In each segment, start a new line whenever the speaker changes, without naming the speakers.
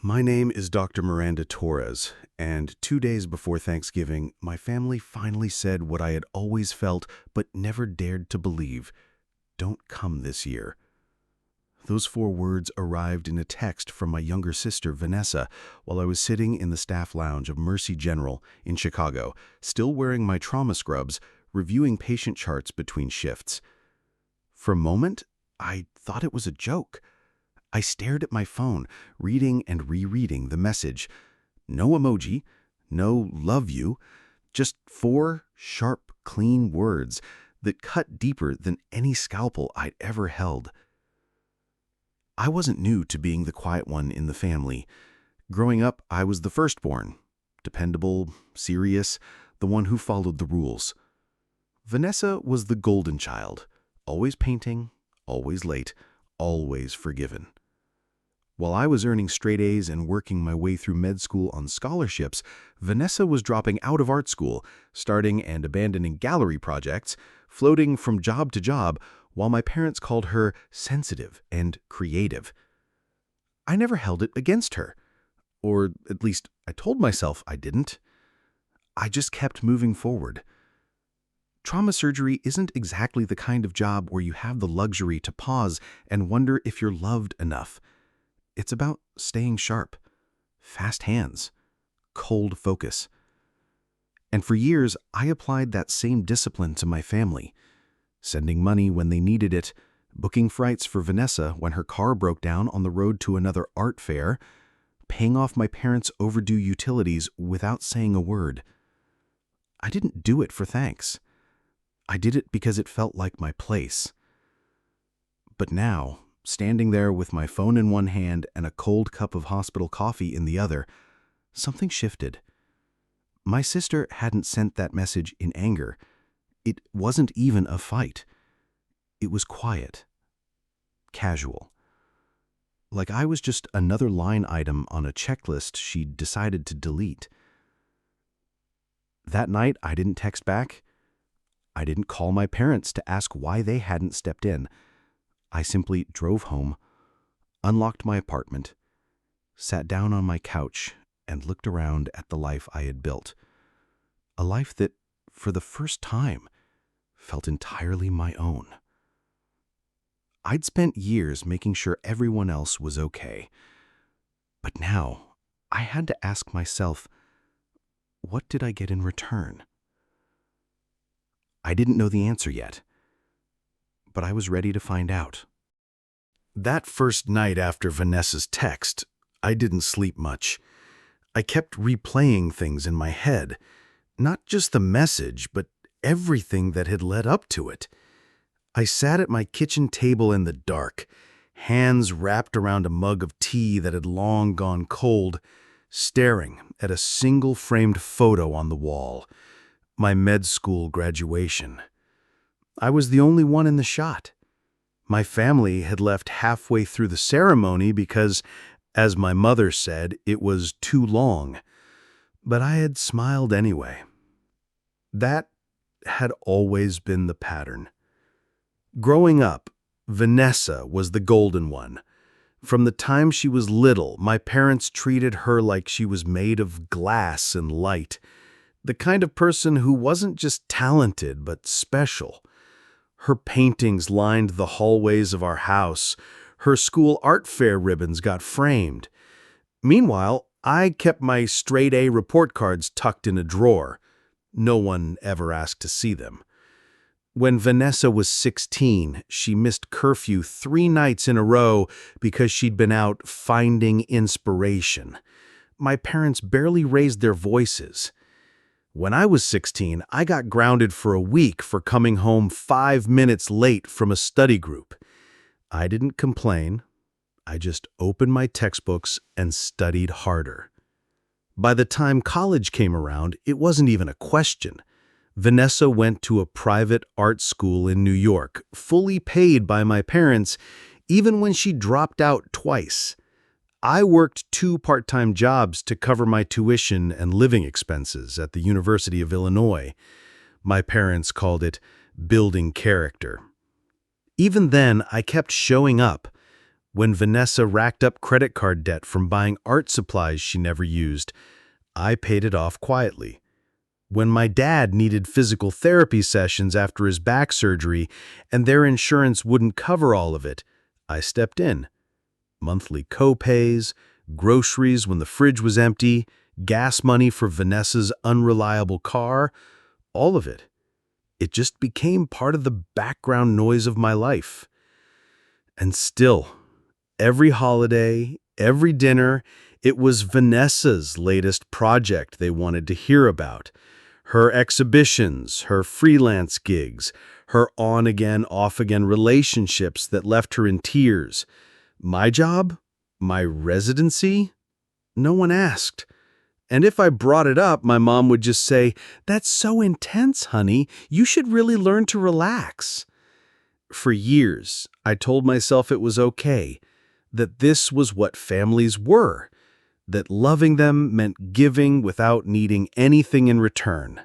My name is Dr. Miranda Torres, and 2 days before Thanksgiving, my family finally said what I had always felt but never dared to believe: "Don't come this year." Those 4 words arrived in a text from my younger sister, Vanessa, while I was sitting in the staff lounge of Mercy General in Chicago, still wearing my trauma scrubs, reviewing patient charts between shifts. For a moment, I thought it was a joke. I stared at my phone, reading and rereading the message. No emoji, no love you, just 4 sharp, clean words that cut deeper than any scalpel I'd ever held. I wasn't new to being the quiet one in the family. Growing up, I was the firstborn, dependable, serious, the one who followed the rules. Vanessa was the golden child, always painting, always late, always forgiven. While I was earning straight A's and working my way through med school on scholarships, Vanessa was dropping out of art school, starting and abandoning gallery projects, floating from job to job, while my parents called her sensitive and creative. I never held it against her. Or at least I told myself I didn't. I just kept moving forward. Trauma surgery isn't exactly the kind of job where you have the luxury to pause and wonder if you're loved enough. It's about staying sharp, fast hands, cold focus. And for years, I applied that same discipline to my family, sending money when they needed it, booking flights for Vanessa when her car broke down on the road to another art fair, paying off my parents' overdue utilities without saying a word. I didn't do it for thanks. I did it because it felt like my place. But now, standing there with my phone in one hand and a cold cup of hospital coffee in the other, something shifted. My sister hadn't sent that message in anger. It wasn't even a fight. It was quiet, casual. Like I was just another line item on a checklist she'd decided to delete. That night, I didn't text back. I didn't call my parents to ask why they hadn't stepped in. I simply drove home, unlocked my apartment, sat down on my couch, and looked around at the life I had built. A life that, for the first time, felt entirely my own. I'd spent years making sure everyone else was okay. But now, I had to ask myself, what did I get in return? I didn't know the answer yet, but I was ready to find out. That first night after Vanessa's text, I didn't sleep much. I kept replaying things in my head, not just the message, but everything that had led up to it. I sat at my kitchen table in the dark, hands wrapped around a mug of tea that had long gone cold, staring at a single framed photo on the wall, my med school graduation. I was the only one in the shot. My family had left halfway through the ceremony because, as my mother said, it was too long. But I had smiled anyway. That had always been the pattern. Growing up, Vanessa was the golden one. From the time she was little, my parents treated her like she was made of glass and light, the kind of person who wasn't just talented but special. Her paintings lined the hallways of our house. Her school art fair ribbons got framed. Meanwhile, I kept my straight A report cards tucked in a drawer. No one ever asked to see them. When Vanessa was 16, she missed curfew 3 nights in a row because she'd been out finding inspiration. My parents barely raised their voices. When I was 16, I got grounded for a week for coming home 5 minutes late from a study group. I didn't complain. I just opened my textbooks and studied harder. By the time college came around, it wasn't even a question. Vanessa went to a private art school in New York, fully paid by my parents, even when she dropped out twice. I worked 2 part-time jobs to cover my tuition and living expenses at the University of Illinois. My parents called it building character. Even then, I kept showing up. When Vanessa racked up credit card debt from buying art supplies she never used, I paid it off quietly. When my dad needed physical therapy sessions after his back surgery and their insurance wouldn't cover all of it, I stepped in. Monthly co-pays, groceries when the fridge was empty, gas money for Vanessa's unreliable car, all of it. It just became part of the background noise of my life. And still, every holiday, every dinner, it was Vanessa's latest project they wanted to hear about. Her exhibitions, her freelance gigs, her on-again, off-again relationships that left her in tears. My job? My residency? No one asked. And if I brought it up, my mom would just say, "That's so intense, honey. You should really learn to relax." For years, I told myself it was okay, that this was what families were, that loving them meant giving without needing anything in return.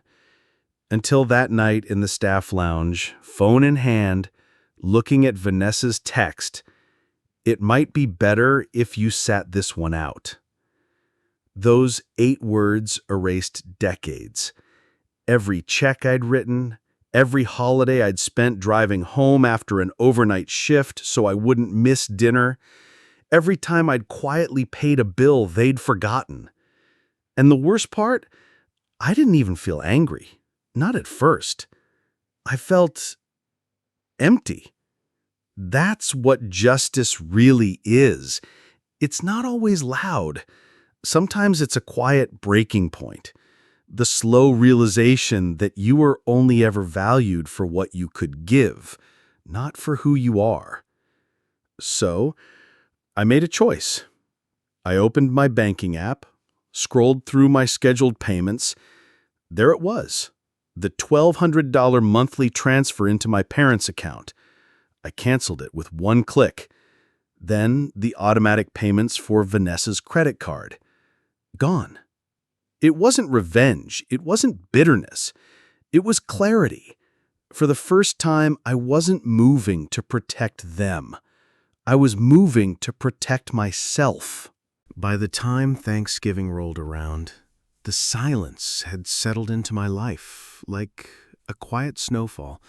Until that night in the staff lounge, phone in hand, looking at Vanessa's text, "It might be better if you sat this one out." Those 8 words erased decades. Every check I'd written, every holiday I'd spent driving home after an overnight shift so I wouldn't miss dinner, every time I'd quietly paid a bill they'd forgotten. And the worst part, I didn't even feel angry. Not at first. I felt empty. That's what justice really is. It's not always loud. Sometimes it's a quiet breaking point. The slow realization that you were only ever valued for what you could give, not for who you are. So, I made a choice. I opened my banking app, scrolled through my scheduled payments. There it was, the $1,200 monthly transfer into my parents' account. I canceled it with one click. Then the automatic payments for Vanessa's credit card. Gone. It wasn't revenge. It wasn't bitterness. It was clarity. For the first time, I wasn't moving to protect them. I was moving to protect myself. By the time Thanksgiving rolled around, the silence had settled into my life like a quiet snowfall.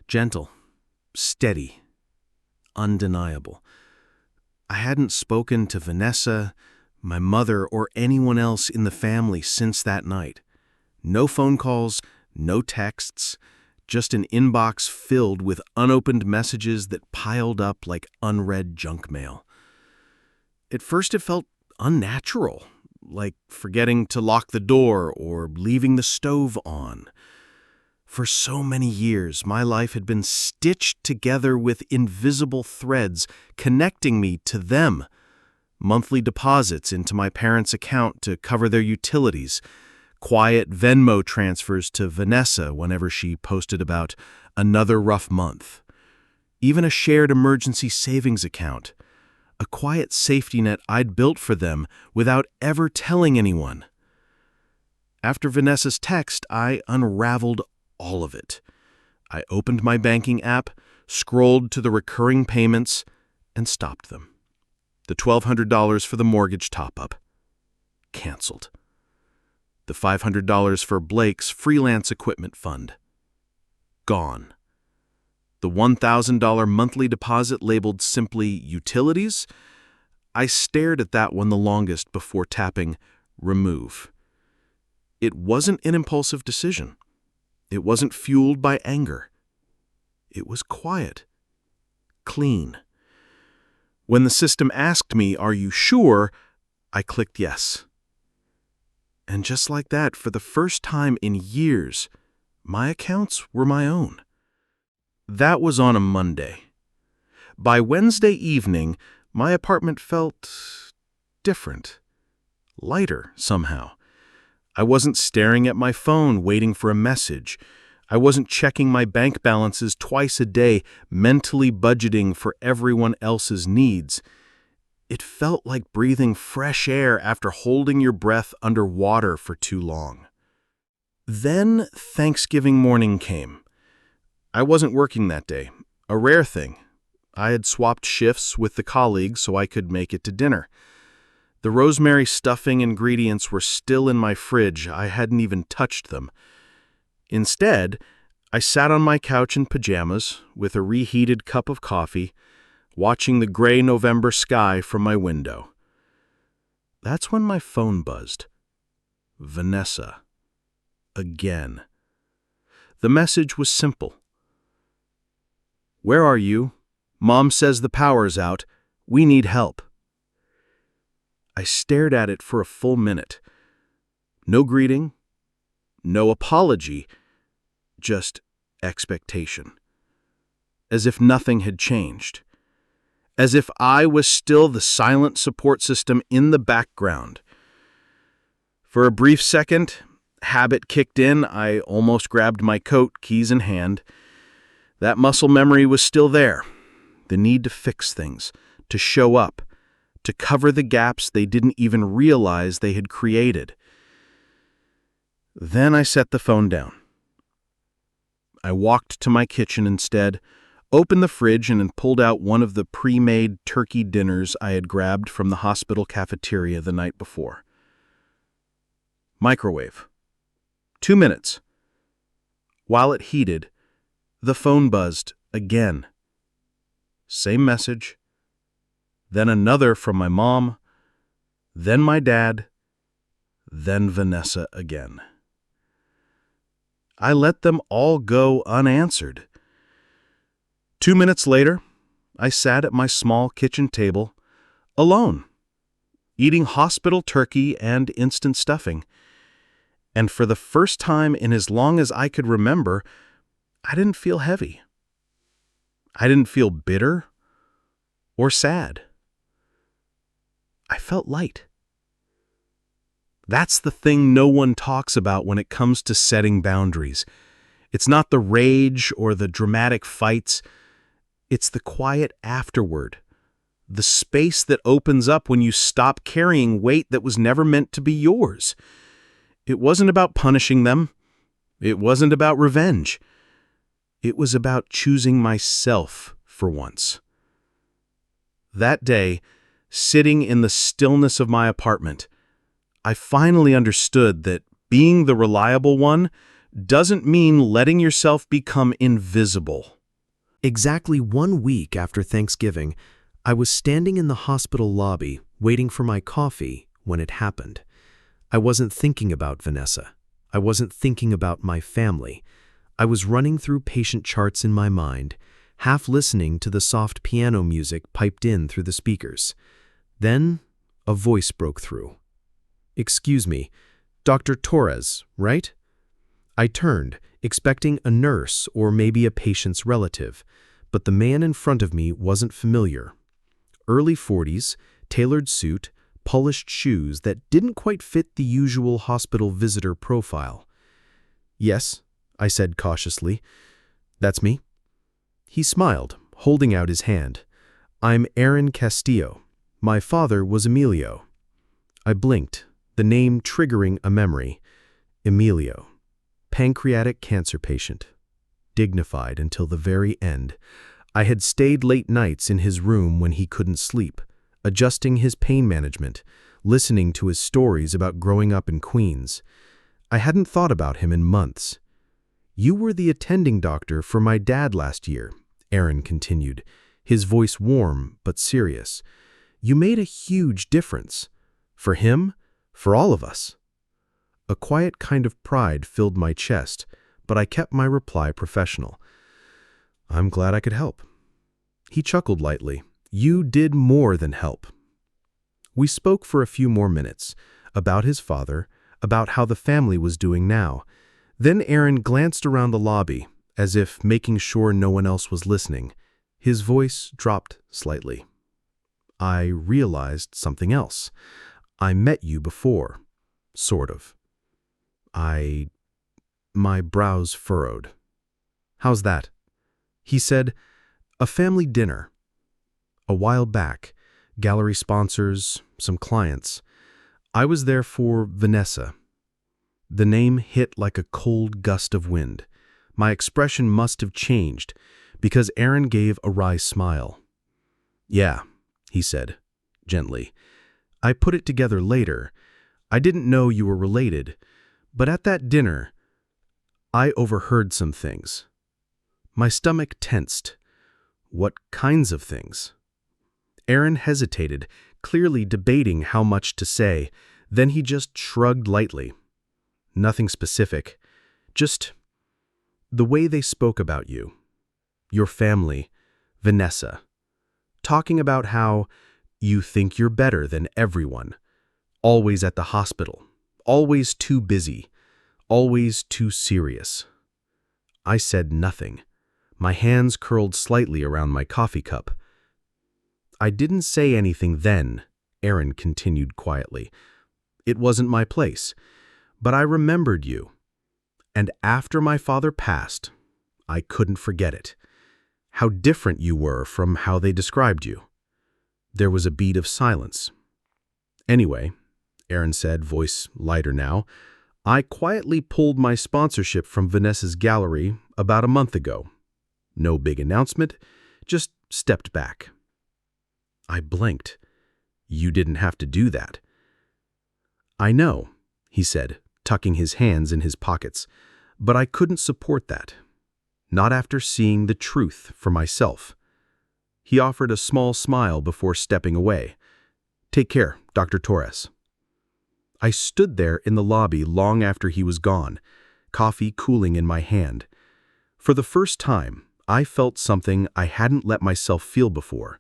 Gentle, steady, undeniable. I hadn't spoken to Vanessa, my mother, or anyone else in the family since that night. No phone calls, no texts, just an inbox filled with unopened messages that piled up like unread junk mail. At first it felt unnatural, like forgetting to lock the door or leaving the stove on. For so many years, my life had been stitched together with invisible threads connecting me to them. Monthly deposits into my parents' account to cover their utilities, quiet Venmo transfers to Vanessa whenever she posted about another rough month, even a shared emergency savings account, a quiet safety net I'd built for them without ever telling anyone. After Vanessa's text, I unraveled all of it. I opened my banking app, scrolled to the recurring payments, and stopped them. The $1,200 for the mortgage top-up. Canceled. The $500 for Blake's freelance equipment fund. Gone. The $1,000 monthly deposit labeled simply utilities. I stared at that one the longest before tapping remove. It wasn't an impulsive decision. It wasn't fueled by anger. It was quiet. Clean. When the system asked me, "Are you sure?" I clicked yes. And just like that, for the first time in years, my accounts were my own. That was on a Monday. By Wednesday evening, my apartment felt different, lighter somehow. I wasn't staring at my phone waiting for a message. I wasn't checking my bank balances twice a day, mentally budgeting for everyone else's needs. It felt like breathing fresh air after holding your breath underwater for too long. Then Thanksgiving morning came. I wasn't working that day, a rare thing.
I had swapped shifts with the colleagues so I could make it to dinner. The rosemary stuffing ingredients were still in my fridge. I hadn't even touched them. Instead, I sat on my couch in pajamas with a reheated cup of coffee, watching the gray November sky from my window. That's when my phone buzzed. Vanessa. Again. The message was simple. "Where are you? Mom says the power's out. We need help." I stared at it for a full minute. No greeting, no apology, just expectation. As if nothing had changed. As if I was still the silent support system in the background. For a brief second, habit kicked in. I almost grabbed my coat, keys in hand. That muscle memory was still there. The need to fix things, to show up, to cover the gaps they didn't even realize they had created. Then I set the phone down. I walked to my kitchen instead, opened the fridge and pulled out one of the pre-made turkey dinners I had grabbed from the hospital cafeteria the night before. Microwave. 2 minutes. While it heated, the phone buzzed again. Same message. Then another from my mom, then my dad, then Vanessa again. I let them all go unanswered. 2 minutes later, I sat at my small kitchen table, alone, eating hospital turkey and instant stuffing. And for the first time in as long as I could remember, I didn't feel heavy. I didn't feel bitter or sad. I felt light. That's the thing no one talks about when it comes to setting boundaries. It's not the rage or the dramatic fights. It's the quiet afterward. The space that opens up when you stop carrying weight that was never meant to be yours. It wasn't about punishing them. It wasn't about revenge. It was about choosing myself for once. That day, sitting in the stillness of my apartment, I finally understood that being the reliable one doesn't mean letting yourself become invisible.
Exactly 1 week after Thanksgiving, I was standing in the hospital lobby waiting for my coffee when it happened. I wasn't thinking about Vanessa. I wasn't thinking about my family. I was running through patient charts in my mind, half listening to the soft piano music piped in through the speakers. Then, a voice broke through. "Excuse me, Dr. Torres, right?" I turned, expecting a nurse or maybe a patient's relative, but the man in front of me wasn't familiar. Early 40s, tailored suit, polished shoes that didn't quite fit the usual hospital visitor profile. "Yes," I said cautiously. "That's me." He smiled, holding out his hand. "I'm Aaron Castillo. My father was Emilio." I blinked, the name triggering a memory. Emilio. Pancreatic cancer patient. Dignified until the very end. I had stayed late nights in his room when he couldn't sleep, adjusting his pain management, listening to his stories about growing up in Queens. I hadn't thought about him in months. "You were the attending doctor for my dad last year," Aaron continued, his voice warm but serious. "You made a huge difference. For him, for all of us." A quiet kind of pride filled my chest, but I kept my reply professional. "I'm glad I could help." He chuckled lightly. "You did more than help." We spoke for a few more minutes, about his father, about how the family was doing now. Then Aaron glanced around the lobby, as if making sure no one else was listening. His voice dropped slightly. "I realized something else. I met you before. Sort of." My brows furrowed. "How's that?" He said, "A family dinner. A while back, gallery sponsors, some clients. I was there for Vanessa." The name hit like a cold gust of wind. My expression must have changed, because Aaron gave a wry smile.
Yeah, he said, gently. I put it together later. I didn't know you were related, but at that dinner, I overheard some things. My stomach tensed. What kinds of things? Aaron hesitated, clearly debating how much to say. Then he just shrugged lightly. Nothing specific, just the way they spoke about you, your family, Vanessa, talking about how you think you're better than everyone, always at the hospital, always too busy, always too serious. I said nothing. My hands curled slightly around my coffee cup. I didn't say anything then, Aaron continued quietly. It wasn't my place, but I remembered you. And after my father passed, I couldn't forget it. How different you were from how they described you. There was a beat of silence. Anyway, Aaron said, voice lighter now, I quietly pulled my sponsorship from Vanessa's gallery about a month ago. No big announcement, just stepped back. I blinked. You didn't have to do that. I know, he said, tucking his hands in his pockets, but I couldn't support that. Not after seeing the truth for myself. He offered a small smile before stepping away. Take care, Dr. Torres. I stood there in the lobby long after he was gone, coffee cooling in my hand. For the first time, I felt something I hadn't let myself feel before.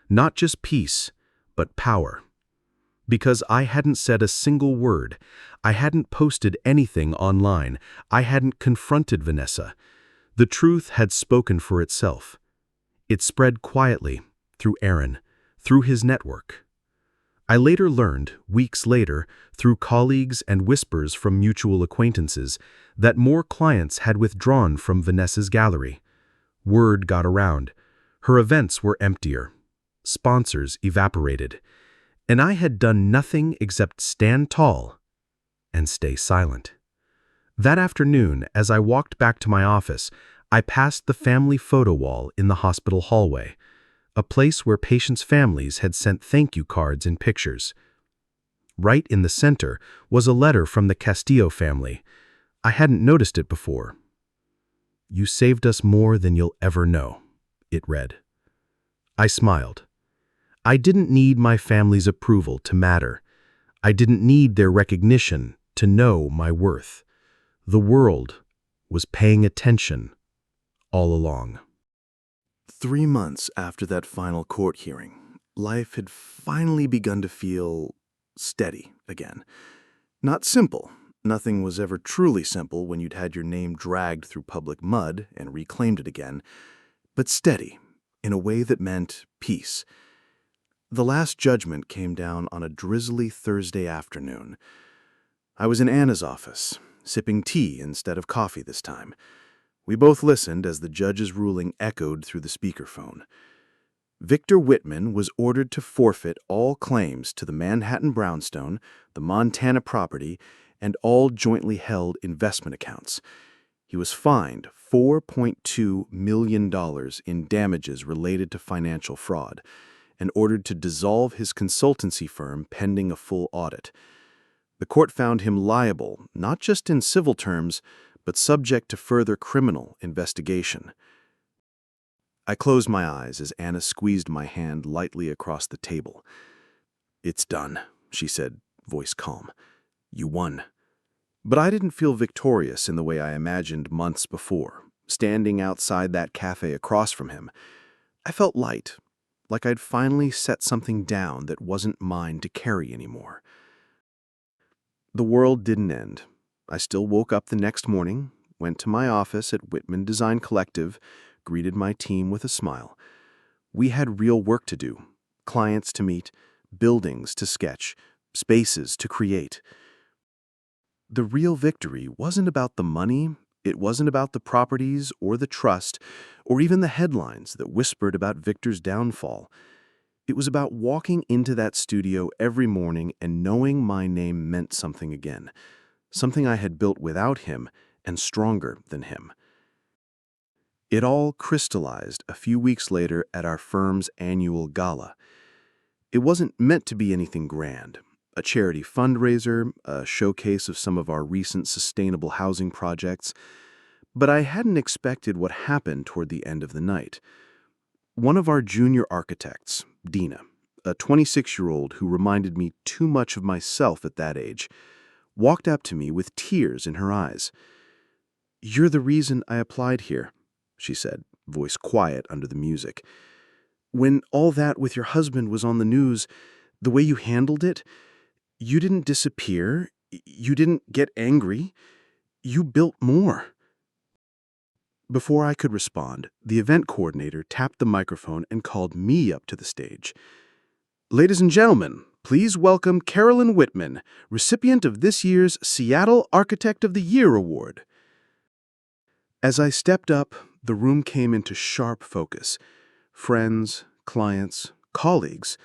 Not just peace, but power. Because I hadn't said a single word, I hadn't posted anything online, I hadn't confronted Vanessa. The truth had spoken for itself. It spread quietly, through Aaron, through his network. I later learned, weeks later, through colleagues and whispers from mutual acquaintances, that more clients had withdrawn from Vanessa's gallery. Word got around. Her events were emptier. Sponsors evaporated. And I had done nothing except stand tall and stay silent. That afternoon, as I walked back to my office, I passed the family photo wall in the hospital hallway, a place where patients' families had sent thank you cards and pictures. Right in the center was a letter from the Castillo family. I hadn't noticed it before. You saved us more than you'll ever know, it read. I smiled. I didn't need my family's approval to matter. I didn't need their recognition to know my worth. The world was paying attention all along.
3 months after that final court hearing, life had finally begun to feel steady again. Not simple. Nothing was ever truly simple when you'd had your name dragged through public mud and reclaimed it again, but steady in a way that meant peace. The last judgment came down on a drizzly Thursday afternoon. I was in Anna's office, sipping tea instead of coffee this time. We both listened as the judge's ruling echoed through the speakerphone. Victor Whitman was ordered to forfeit all claims to the Manhattan brownstone, the Montana property, and all jointly held investment accounts. He was fined $4.2 million in damages related to financial fraud, and ordered to dissolve his consultancy firm pending a full audit. The court found him liable, not just in civil terms, but subject to further criminal investigation. I closed my eyes as Anna squeezed my hand lightly across the table. It's done, she said, voice calm. You won. But I didn't feel victorious in the way I imagined months before, standing outside that cafe across from him. I felt light, like I'd finally set something down that wasn't mine to carry anymore. The world didn't end. I still woke up the next morning, went to my office at Whitman Design Collective, greeted my team with a smile. We had real work to do, clients to meet, buildings to sketch, spaces to create. The real victory wasn't about the money, it wasn't about the properties or the trust, or even the headlines that whispered about Victor's downfall. It was about walking into that studio every morning and knowing my name meant something again, something I had built without him and stronger than him.
It all crystallized a few weeks later at our firm's annual gala. It wasn't meant to be anything grand. A charity fundraiser, a showcase of some of our recent sustainable housing projects. But I hadn't expected what happened toward the end of the night. One of our junior architects, Dina, a 26-year-old who reminded me too much of myself at that age, walked up to me with tears in her eyes. "You're the reason I applied here," she said, voice quiet under the music. "When all that with your husband was on the news, the way you handled it, you didn't disappear, you didn't get angry, you built more." Before I could respond, the event coordinator tapped the microphone and called me up to the stage. "Ladies and gentlemen, please welcome Carolyn Whitman, recipient of this year's Seattle Architect of the Year Award." As I stepped up, the room came into sharp focus. Friends, clients, colleagues,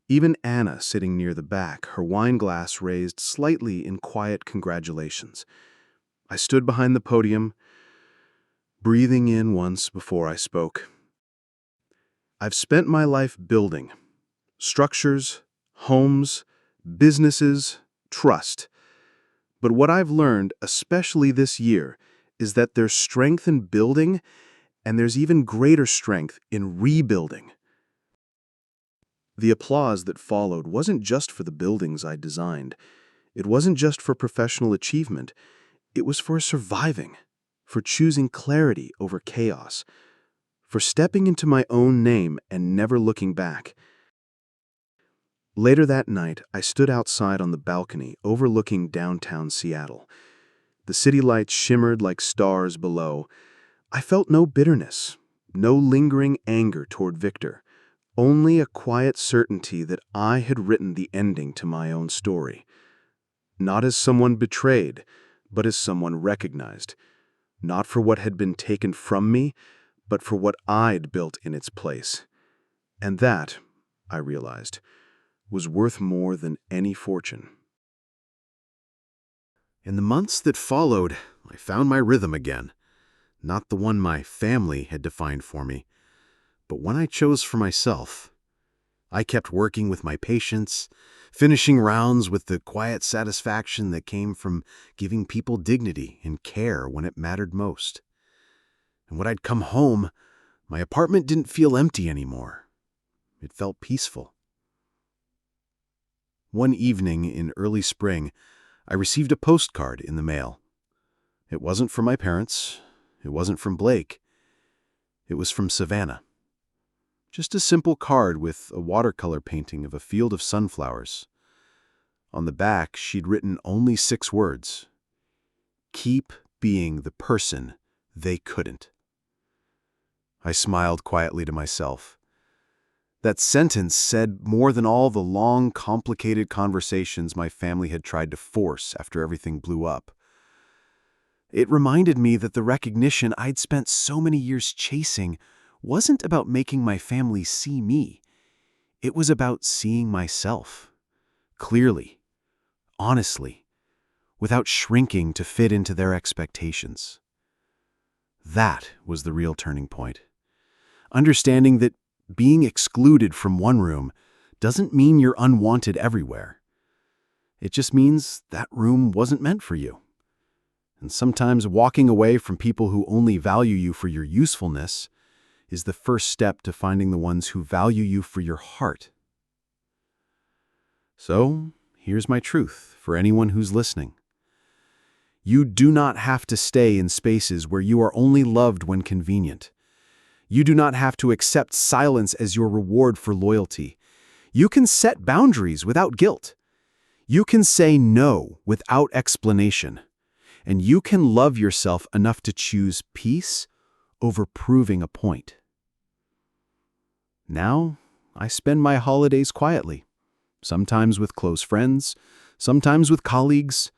even Anna sitting near the back, her wine glass raised slightly in quiet congratulations. I stood behind the podium, breathing in once before I spoke. I've spent my life building structures, homes, businesses, trust. But what I've learned, especially this year, is that there's strength in building, and there's even greater strength in rebuilding. The applause that followed wasn't just for the buildings I designed. It wasn't just for professional achievement. It was for surviving, for choosing clarity over chaos, for stepping into my own name and never looking back. Later that night, I stood outside on the balcony overlooking downtown Seattle. The city lights shimmered like stars below. I felt no bitterness, no lingering anger toward Victor, only a quiet certainty that I had written the ending to my own story. Not as someone betrayed, but as someone recognized. Not for what had been taken from me, but for what I'd built in its place. And that, I realized, was worth more than any fortune.
In the months that followed, I found my rhythm again. Not the one my family had defined for me, but one I chose for myself. I kept working with my patients, finishing rounds with the quiet satisfaction that came from giving people dignity and care when it mattered most. And when I'd come home, my apartment didn't feel empty anymore. It felt peaceful. One evening in early spring, I received a postcard in the mail. It wasn't from my parents. It wasn't from Blake. It was from Savannah. Just a simple card with a watercolor painting of a field of sunflowers. On the back, she'd written only 6 words. "Keep being the person they couldn't." I smiled quietly to myself. That sentence said more than all the long, complicated conversations my family had tried to force after everything blew up. It reminded me that the recognition I'd spent so many years chasing wasn't about making my family see me. It was about seeing myself, clearly, honestly, without shrinking to fit into their expectations. That was the real turning point. Understanding that being excluded from one room doesn't mean you're unwanted everywhere. It just means that room wasn't meant for you. And sometimes walking away from people who only value you for your usefulness is the first step to finding the ones who value you for your heart. So, here's my truth for anyone who's listening. You do not have to stay in spaces where you are only loved when convenient. You do not have to accept silence as your reward for loyalty. You can set boundaries without guilt. You can say no without explanation. And you can love yourself enough to choose peace over proving a point. Now, I spend my holidays quietly, sometimes with close friends, sometimes with colleagues,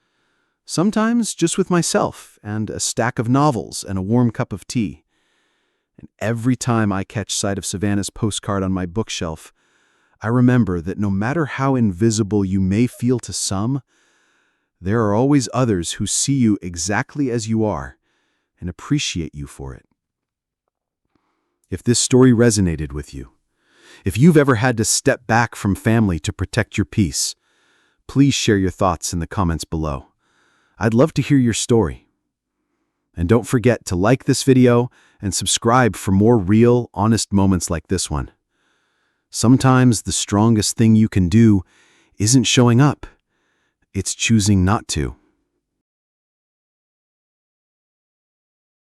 sometimes just with myself and a stack of novels and a warm cup of tea. And every time I catch sight of Savannah's postcard on my bookshelf, I remember that no matter how invisible you may feel to some, there are always others who see you exactly as you are and appreciate you for it. if this story resonated with you. If you've ever had to step back from family to protect your peace, please share your thoughts in the comments below. I'd love to hear your story. And don't forget to like this video and subscribe for more real, honest moments like this one. Sometimes the strongest thing you can do isn't showing up. It's choosing not to.